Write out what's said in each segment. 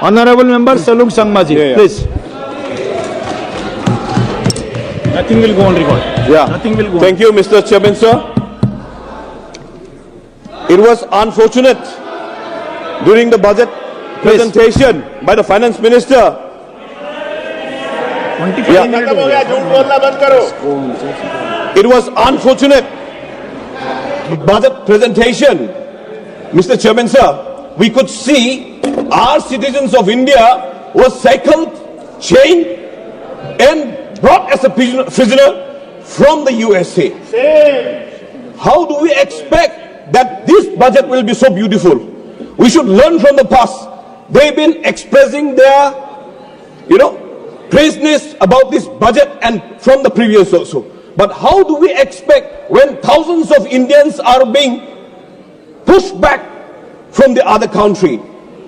Honorable Member Salung Sangmaji, please. Nothing will go on record. Yeah. Nothing will go Thank you, Mr. Chairman, sir. It was unfortunate during the budget presentation by the Finance Minister. It was unfortunate budget presentation, Mr. Chairman, sir. We could see our citizens of India were shackled, chained, and brought as a prisoner from the USA. How do we expect that this budget will be so beautiful? We should learn from the past. They've been expressing their, praiseness about this budget and from the previous also. But how do we expect when thousands of Indians are being pushed back from the other country,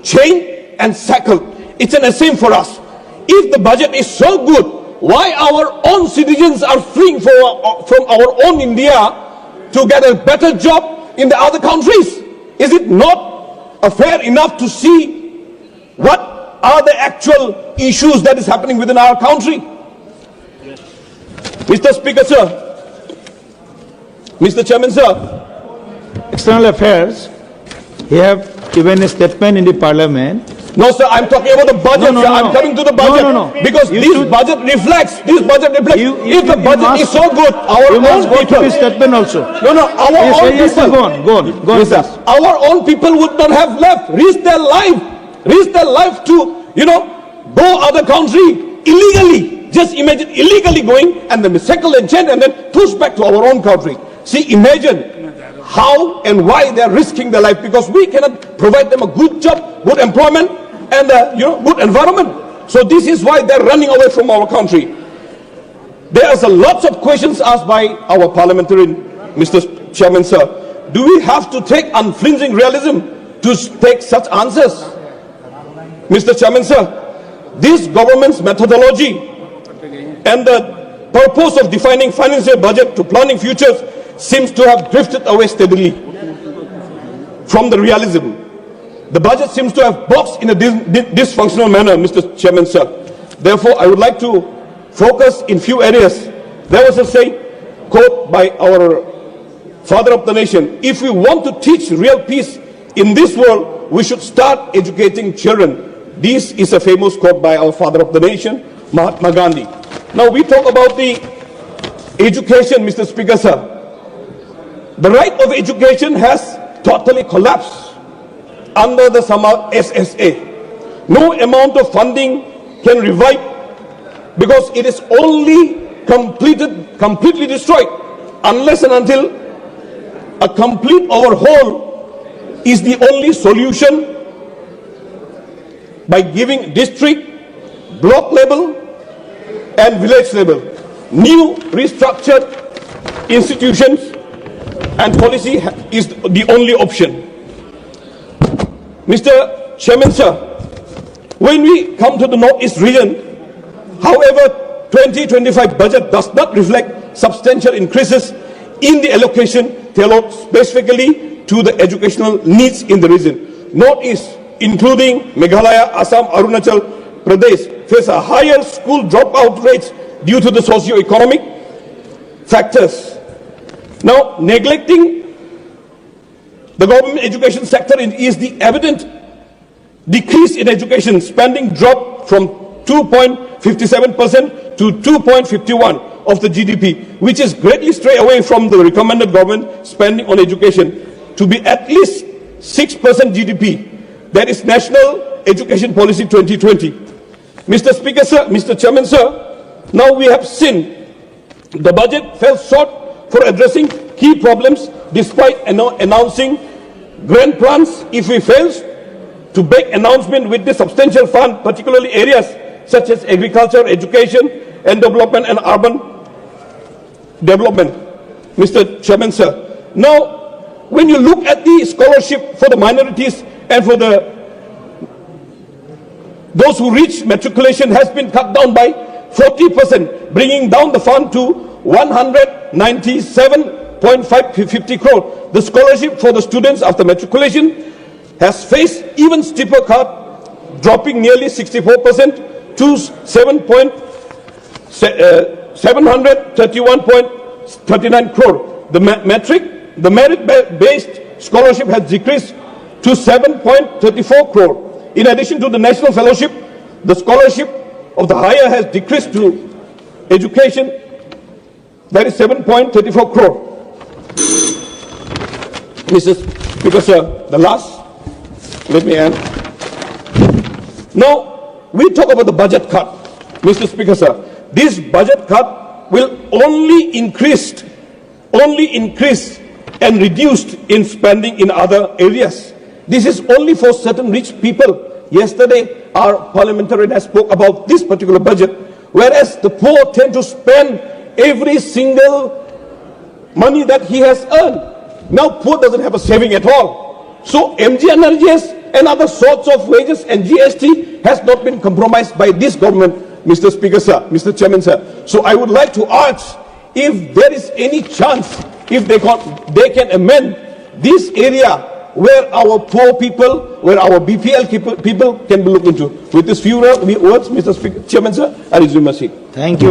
chained and shackled? It's an shame for us. If the budget is so good, why our own citizens are fleeing from our own India to get a better job in the other countries? Is it not fair enough to see what are the actual issues that is happening within our country? Mr. Speaker, sir, Mr. Chairman, sir, External Affairs, he have given a statement in the Parliament. no, sir, I'm talking about the budget. No, sir. no, I'm no. coming to the budget. No. Because You this should- budget reflects. If the budget must- is so good, our You own must go to people. the statement also. Our Yes, own yes, people. go on, Yes, sir. please. Our own people would not have left, risk their life to, go other country illegally. Just imagine illegally going and then shackled and chained and then pushed back to our own country. See, imagine how and why they are risking their life, because we cannot provide them a good job, good employment, and good environment. So this is why they're running away from our country. There's a lots of questions asked by our parliamentarian, Mr. Chairman, sir. Do we have to take unflinching realism to take such answers? Mr. Chairman, sir, this government's methodology and the purpose of defining financial budget to planning futures seems to have drifted away steadily from the realism. The budget seems to have boxed in a dysfunctional manner, Mr. Chairman, sir. Therefore, I would like to focus in few areas. There was a saying, quote by our father of the nation: if we want to teach real peace in this world, we should start educating children. This is a famous quote by our father of the nation, Mahatma Gandhi. Now we talk about the education, Mr. Speaker, sir. The right of education has totally collapsed under the SSA. No amount of funding can revive, because it is only completely destroyed unless and until a complete overhaul is the only solution, by giving district, block level and village level new restructured institutions, and policy is the only option. Mr. Chairman, sir, when we come to the Northeast region, however, 2025 budget does not reflect substantial increases in the allocation tailored specifically to the educational needs in the region. Northeast, including Meghalaya, Assam, Arunachal Pradesh, face a higher school dropout rates due to the socio-economic factors. Now, neglecting the government education sector is the evident decrease in education spending, dropped from 2.57% to 2.51% of the GDP, which is greatly stray away from the recommended government spending on education to be at least 6% GDP. That is National Education Policy 2020. Mr. Speaker, sir, Mr. Chairman, sir, now we have seen the budget fell short for addressing key problems despite announcing grand plans. If we fail to make announcement with the substantial fund, particularly areas such as agriculture, education and development and urban development. Mr. Chairman, sir, now when you look at the scholarship for the minorities and for those who reach matriculation has been cut down by 40%, bringing down the fund to 197.550 crore. The scholarship for the students after matriculation has faced even steeper cut dropping nearly 64% to 731.39 crore. The merit-based scholarship has decreased to 7.34 crore. In addition to the national fellowship, the scholarship of the higher has decreased to education, that is 7.34 crore. Mr. Speaker, sir, the last, let me end. Now, we talk about the budget cut. Mr. Speaker, sir, this budget cut will only increase and reduced in spending in other areas. This is only for certain rich people. Yesterday, our parliamentarian has spoke about this particular budget, whereas the poor tend to spend every single money that he has earned. Now, poor doesn't have a saving at all. So, MGNRGS and other sorts of wages and GST has not been compromised by this government, Mr. Speaker, sir, Mr. Chairman, sir. So, I would like to ask, if there is any chance, if they can amend this area where our poor people, where our BPL people can be looked into. With these few words, Mr. Speaker, Chairman, sir, I resume my seat. Thank you.